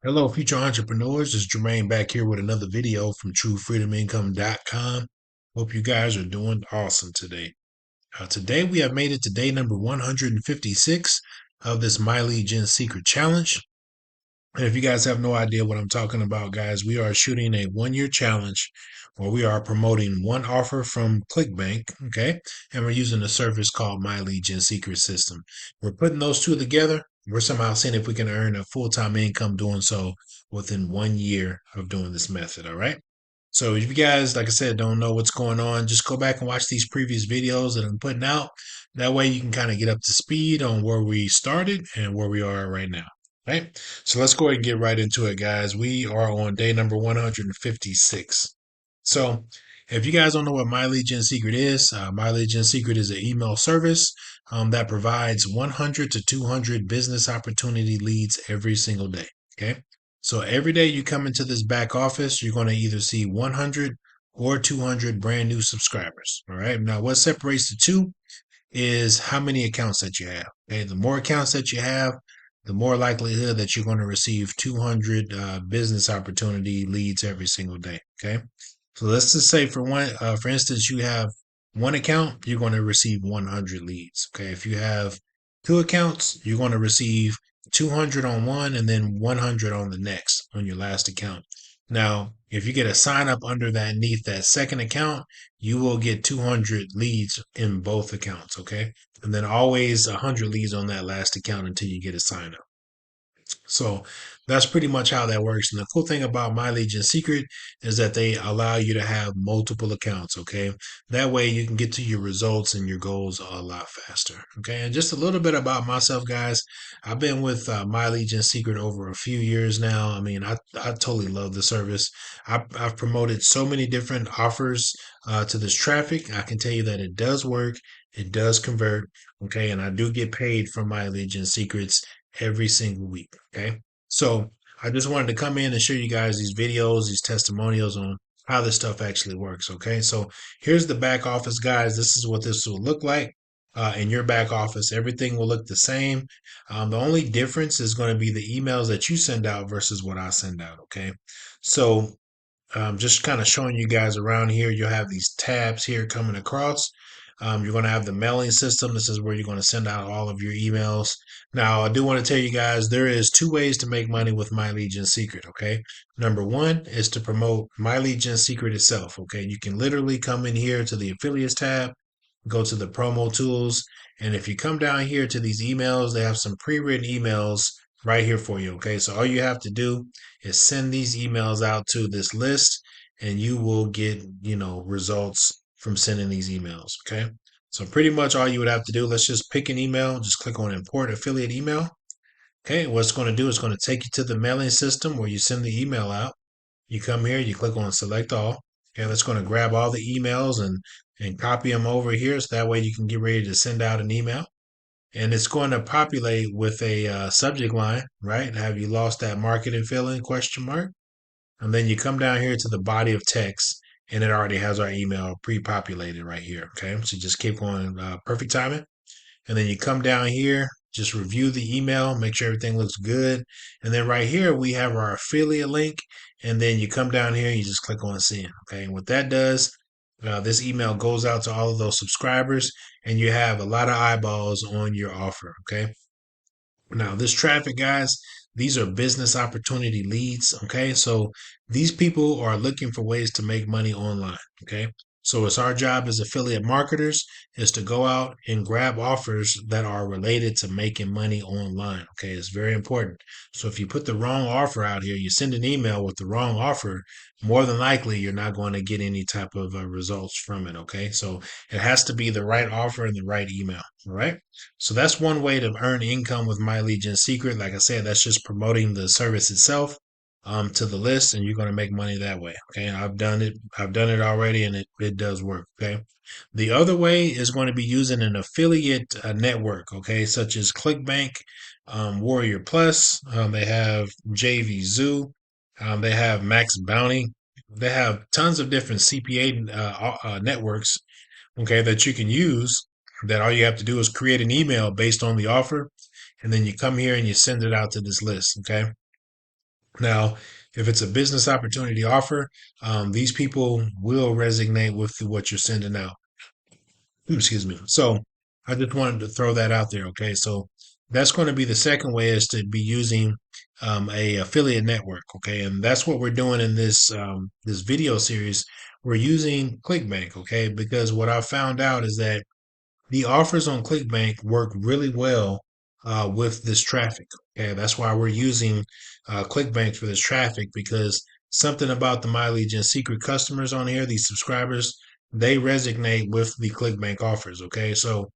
Hello, future entrepreneurs. It's Jermaine back here with another video from TrueFreedomIncome.com. Hope you guys are doing awesome today. Today we have made it to day number 156 of this My Lead Gen Secret Challenge. And if you guys have no idea what I'm talking about, guys, we are shooting a 1 year challenge where we are promoting one offer from ClickBank, okay? And we're using a service called My Lead Gen Secret System. We're putting those two together. We're somehow seeing if we can earn a full-time income doing so within 1 year of doing this method, all right? So if you guys, like I said, don't know what's going on, just go back and watch these previous videos that I'm putting out. That way you can kind of get up to speed on where we started and where we are right now. Right. So let's go ahead and get right into it, guys. We are on day number 156. So if you guys don't know what My Lead Gen Secret is, My Lead Gen Secret is an email service that provides 100 to 200 business opportunity leads every single day. Okay. So every day you come into this back office, you're going to either see 100 or 200 brand new subscribers. All right. Now, what separates the two is how many accounts that you have. Okay, the more accounts that you have, the more likelihood that you're going to receive 200 business opportunity leads every single day. Okay, so let's just say for instance, you have one account, you're going to receive 100 leads. Okay, if you have two accounts, you're going to receive 200 on one and then 100 on the next on your last account. Now, if you get a sign up underneath that second account, you will get 200 leads in both accounts. Okay. And then always 100 leads on that last account until you get a sign up. So that's pretty much how that works. And the cool thing about My Lead Gen Secret is that they allow you to have multiple accounts. Okay. That way you can get to your results and your goals a lot faster. Okay. And just a little bit about myself, guys. I've been with My Lead Gen Secret over a few years now. I mean, I totally love the service. I've promoted so many different offers to this traffic. I can tell you that it does work. It does convert. Okay. And I do get paid from My Lead Gen Secrets every single week. Okay. So I just wanted to come in and show you guys these videos, these testimonials on how this stuff actually works. Okay. So here's the back office, guys. This is what this will look like. In your back office, everything will look the same. The only difference is going to be the emails that you send out versus what I send out. Okay. So just kind of showing you guys around here. You'll have these tabs here coming across. You're going to have the mailing system. This is where you're going to send out all of your emails. Now, I do want to tell you guys there is two ways to make money with My Lead Gen Secret. Okay. Number one is to promote My Lead Gen Secret itself. Okay. You can literally come in here to the affiliates tab, go to the promo tools. And if you come down here to these emails, they have some pre-written emails right here for you. Okay. So all you have to do is send these emails out to this list and you will get, results from sending these emails. Okay. So pretty much all you would have to do, let's just pick an email, just click on import affiliate email. Okay. What it's going to do is going to take you to the mailing system where you send the email out. You come here, you click on select all. Okay. That's going to grab all the emails and copy them over here. So that way you can get ready to send out an email and it's going to populate with a subject line, right? Have you lost that marketing feeling? Question mark. And then you come down here to the body of text, and it already has our email pre-populated right here. Okay, so just keep going, perfect timing. And then you come down here, just review the email, make sure everything looks good. And then right here we have our affiliate link, and then you come down here, and you just click on send. Okay, and what that does. This email goes out to all of those subscribers, and you have a lot of eyeballs on your offer. Okay. Now, this traffic, guys, these are business opportunity leads. Okay. So these people are looking for ways to make money online. Okay. So it's our job as affiliate marketers is to go out and grab offers that are related to making money online. Okay. It's very important. So if you put the wrong offer out here, you send an email with the wrong offer, more than likely you're not going to get any type of results from it. Okay. So it has to be the right offer and the right email. All right. So that's one way to earn income with My Lead Gen Secret. Like I said, that's just promoting the service itself to the list, and you're going to make money that way. Okay, I've done it. I've done it already, and it does work. Okay. The other way is going to be using an affiliate network. Okay, such as ClickBank, Warrior Plus. They have JV Zoo. They have Max Bounty. They have tons of different CPA networks. Okay, that you can use that all you have to do is create an email based on the offer, and then you come here and you send it out to this list. Okay. Now, if it's a business opportunity offer, these people will resonate with what you're sending out. Excuse me. So I just wanted to throw that out there. Okay. So that's going to be the second way, is to be using a affiliate network. Okay. And that's what we're doing in this video series. We're using ClickBank. Okay. Because what I found out is that the offers on ClickBank work really well with this traffic. Okay, that's why we're using ClickBank for this traffic, because something about the My Legion secret customers on here, these subscribers, they resonate with the ClickBank offers. Okay, so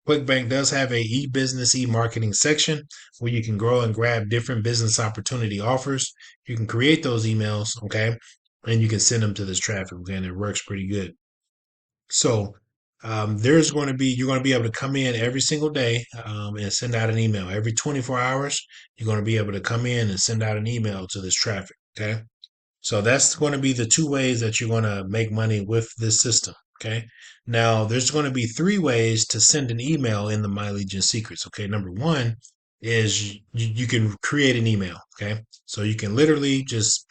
ClickBank does have a e-business, e-marketing section where you can grow and grab different business opportunity offers. You can create those emails, okay, and you can send them to this traffic. Okay, and it works pretty good. So there's going to be you're going to be able to come in every single day and send out an email. Every 24 hours, you're going to be able to come in and send out an email to this traffic. Okay. So that's going to be the two ways that you're going to make money with this system. Okay. Now there's going to be three ways to send an email in the My Legion Secrets. Okay. Number one is you can create an email. Okay. So you can literally just,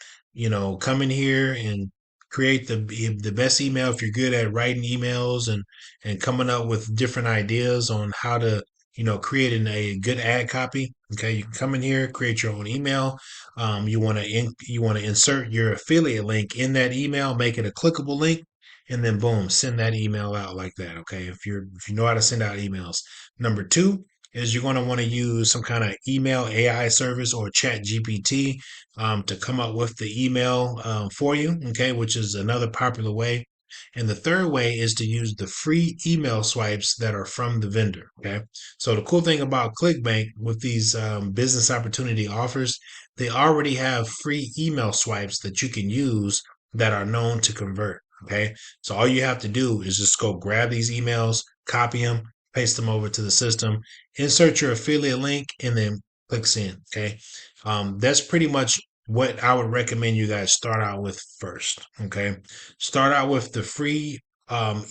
come in here and create the best email if you're good at writing emails and coming up with different ideas on how to, create a good ad copy. Okay. You can come in here, create your own email. You want to insert your affiliate link in that email, make it a clickable link, and then boom, send that email out like that. Okay, if you know how to send out emails. Number two is you're going to want to use some kind of email AI service or Chat GPT to come up with the email for you. Okay, which is another popular way. And the third way is to use the free email swipes that are from the vendor. Okay. So the cool thing about ClickBank with these business opportunity offers, they already have free email swipes that you can use that are known to convert. Okay. So all you have to do is just go grab these emails, copy them, paste them over to the system, insert your affiliate link, and then click send. Okay. That's pretty much what I would recommend you guys start out with first. Okay. Start out with the free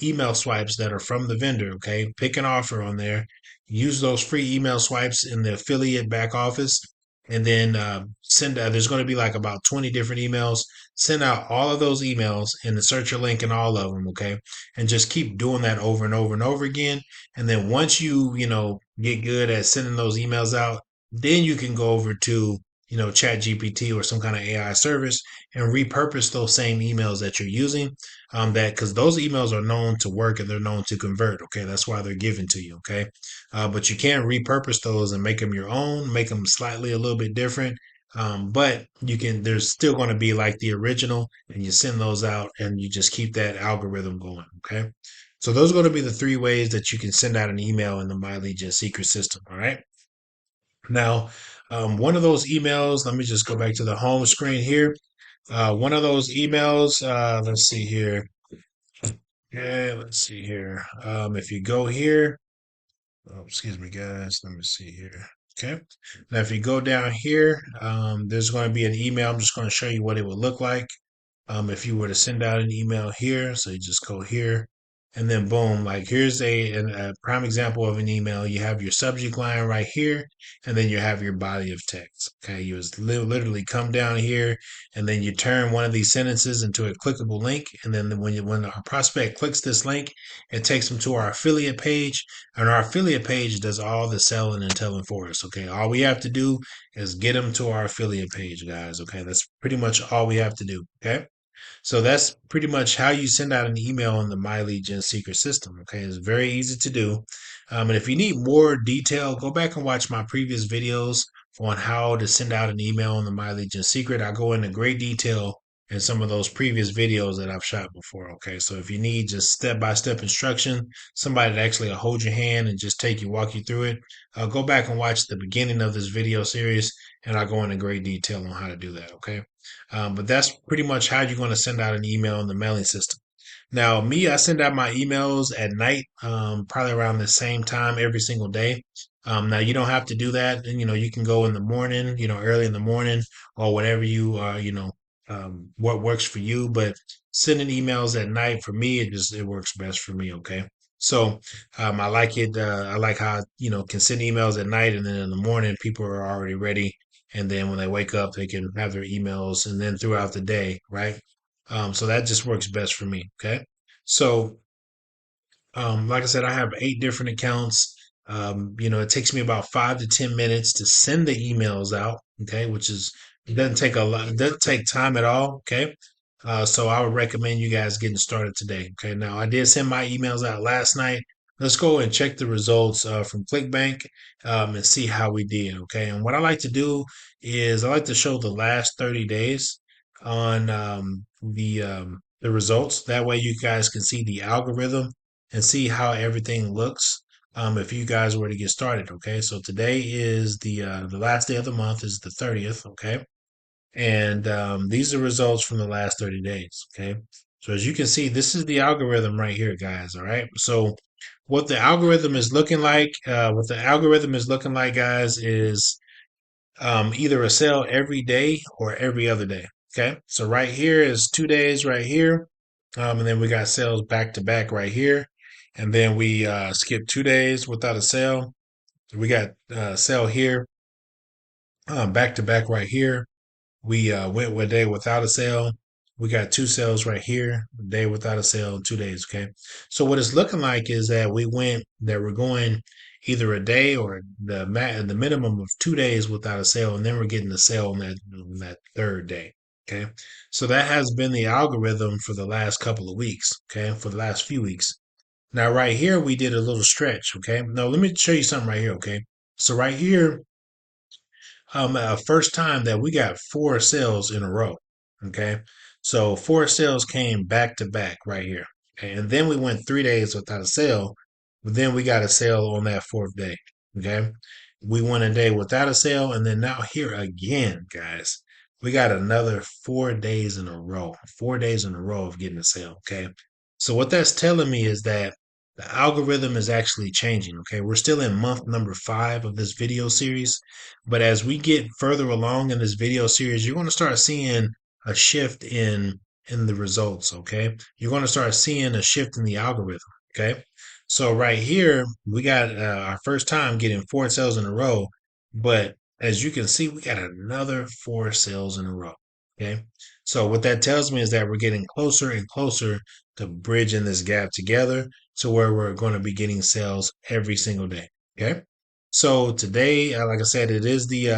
email swipes that are from the vendor. Okay. Pick an offer on there. Use those free email swipes in the affiliate back office, and then send. There's going to be like about 20 different emails. Send out all of those emails and insert your link in all of them. Okay, and just keep doing that over and over and over again. And then once get good at sending those emails out, then you can go over to Chat GPT or some kind of AI service and repurpose those same emails that you're using. That because those emails are known to work and they're known to convert. Okay, that's why they're given to you. Okay, but you can repurpose those and make them your own, make them slightly a little bit different. But you can, there's still going to be like the original, and you send those out and you just keep that algorithm going. Okay. So those are going to be the three ways that you can send out an email in the My Legion secret system. All right. Now, one of those emails, let me just go back to the home screen here. One of those emails, let's see here. Yeah, let's see here. If you go here, oh, excuse me, guys. Let me see here. Okay. Now, if you go down here, there's going to be an email. I'm just going to show you what it would look like if you were to send out an email here. So you just go here, and then boom, like here's a prime example of an email. You have your subject line right here, and then you have your body of text. Okay. You just literally come down here, and then you turn one of these sentences into a clickable link. And then when a prospect clicks this link, it takes them to our affiliate page, and our affiliate page does all the selling and telling for us. Okay. All we have to do is get them to our affiliate page, guys. Okay. That's pretty much all we have to do. Okay. So that's pretty much how you send out an email in the My Legion secret system. Okay, it's very easy to do. And if you need more detail, go back and watch my previous videos on how to send out an email in the My Legion secret. I go into great detail in some of those previous videos that I've shot before. Okay, so if you need just step-by-step instruction, somebody to actually hold your hand and just walk you through it, go back and watch the beginning of this video series, and I'll go into great detail on how to do that. Okay. But that's pretty much how you're going to send out an email in the mailing system. Now, me, I send out my emails at night, probably around the same time every single day. Now, you don't have to do that. And, you can go in the morning, early in the morning or whatever what works for you. But sending emails at night for me, it works best for me. Okay. So I like it. I like how, can send emails at night, and then in the morning, people are already ready and then when they wake up, they can have their emails, and then throughout the day, right? So that just works best for me. Okay. So like I said, I have 8 different accounts. It takes me about 5 to 10 minutes to send the emails out. Okay, which is it doesn't take a lot. It doesn't take time at all. Okay, so I would recommend you guys getting started today. Okay, now I did send my emails out last night. Let's go and check the results from ClickBank and see how we did. Okay, and what I like to do is I like to show the last 30 days on the results. That way, you guys can see the algorithm and see how everything looks if you guys were to get started. Okay, so today is the last day of the month is the 30th. Okay, and these are results from the last 30 days. Okay, so as you can see, this is the algorithm right here, guys. All right, so what the algorithm is looking like, guys, is either a sale every day or every other day. Okay, so right here is 2 days right here, and then we got sales back to back right here, and then we skip 2 days without a sale. We got sale here, back to back right here. We went with a day without a sale. We got 2 sales right here, a day without a sale in 2 days. Okay. So what it's looking like is that we're going either a day or the minimum of 2 days without a sale, and then we're getting the sale on that third day. Okay. So that has been the algorithm for the last couple of weeks. Okay. For the last few weeks. Now, right here, we did a little stretch. Okay. Now, let me show you something right here. Okay. So right here, first time that we got 4 sales in a row. Okay. So 4 sales came back to back right here. Okay? And then we went 3 days without a sale, but then we got a sale on that fourth day. Okay. We went a day without a sale. And then now here again, guys, we got another 4 days in a row, 4 days in a row of getting a sale. Okay. So what that's telling me is that the algorithm is actually changing. Okay. We're still in month number 5 of this video series. But as we get further along in this video series, you're going to start seeing a shift in the results, okay? You're going to start seeing a shift in the algorithm, okay? So right here, we got our first time getting 4 sales in a row, but as you can see, we got another 4 sales in a row, okay? So what that tells me is that we're getting closer and closer to bridging this gap together to where we're going to be getting sales every single day, okay? So today, like I said, it is the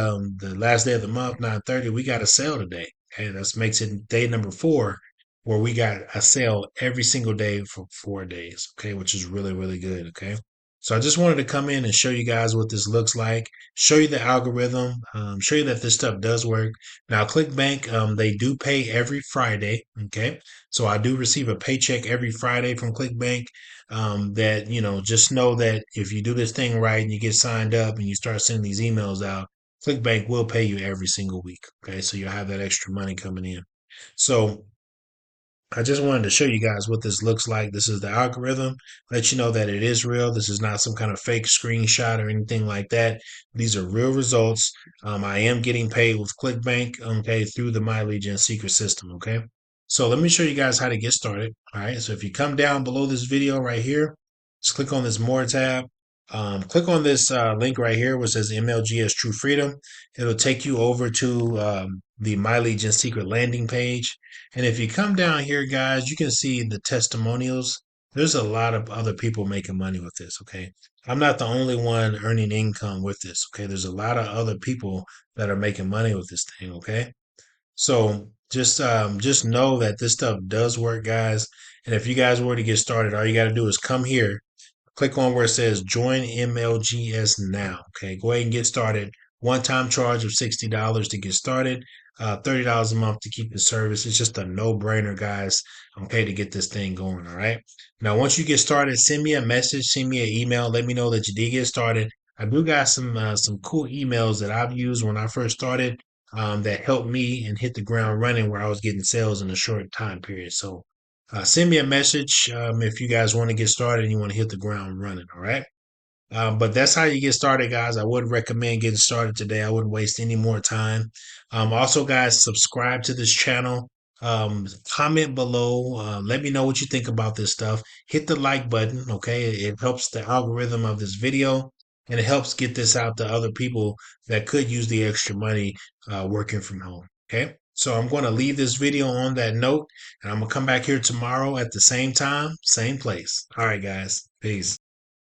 last day of the month, 9:30. We got a sale today. Okay, that makes it day number 4, where we got a sale every single day for 4 days. Okay, which is really, really good. Okay. So I just wanted to come in and show you guys what this looks like, show you the algorithm, show you that this stuff does work. Now, ClickBank, they do pay every Friday. Okay. So I do receive a paycheck every Friday from ClickBank. That, just know that if you do this thing right and you get signed up and you start sending these emails out, ClickBank will pay you every single week. Okay. So you'll have that extra money coming in. So I just wanted to show you guys what this looks like. This is the algorithm. Let you know that it is real. This is not some kind of fake screenshot or anything like that. These are real results. I am getting paid with ClickBank, okay, through the My Legion secret system, okay? So let me show you guys how to get started. All right, so if you come down below this video right here, just click on this More tab. Click on this link right here, which says MLGS True Freedom. It'll take you over to the My Legion secret landing page. And if you come down here, guys, you can see the testimonials. There's a lot of other people making money with this, okay? I'm not the only one earning income with this, okay? There's a lot of other people that are making money with this thing, okay? So just know that this stuff does work, guys. And if you guys were to get started, all you got to do is come here, click on where it says join MLGS now. Okay, go ahead and get started. One-time charge of $60 to get started, $30 a month to keep the service. It's just a no-brainer, guys. Okay, to get this thing going. All right. Now, once you get started, send me a message, send me an email. Let me know that you did get started. I do got some cool emails that I've used when I first started that helped me and hit the ground running where I was getting sales in a short time period. So send me a message if you guys want to get started and you want to hit the ground running. All right. But that's how you get started, guys. I would recommend getting started today. I wouldn't waste any more time. Also, guys, subscribe to this channel. Comment below. Let me know what you think about this stuff. Hit the like button. Okay. It helps the algorithm of this video. and it helps get this out to other people that could use the extra money working from home. Okay. So I'm going to leave this video on that note, and I'm going to come back here tomorrow at the same time, same place. All right, guys. Peace.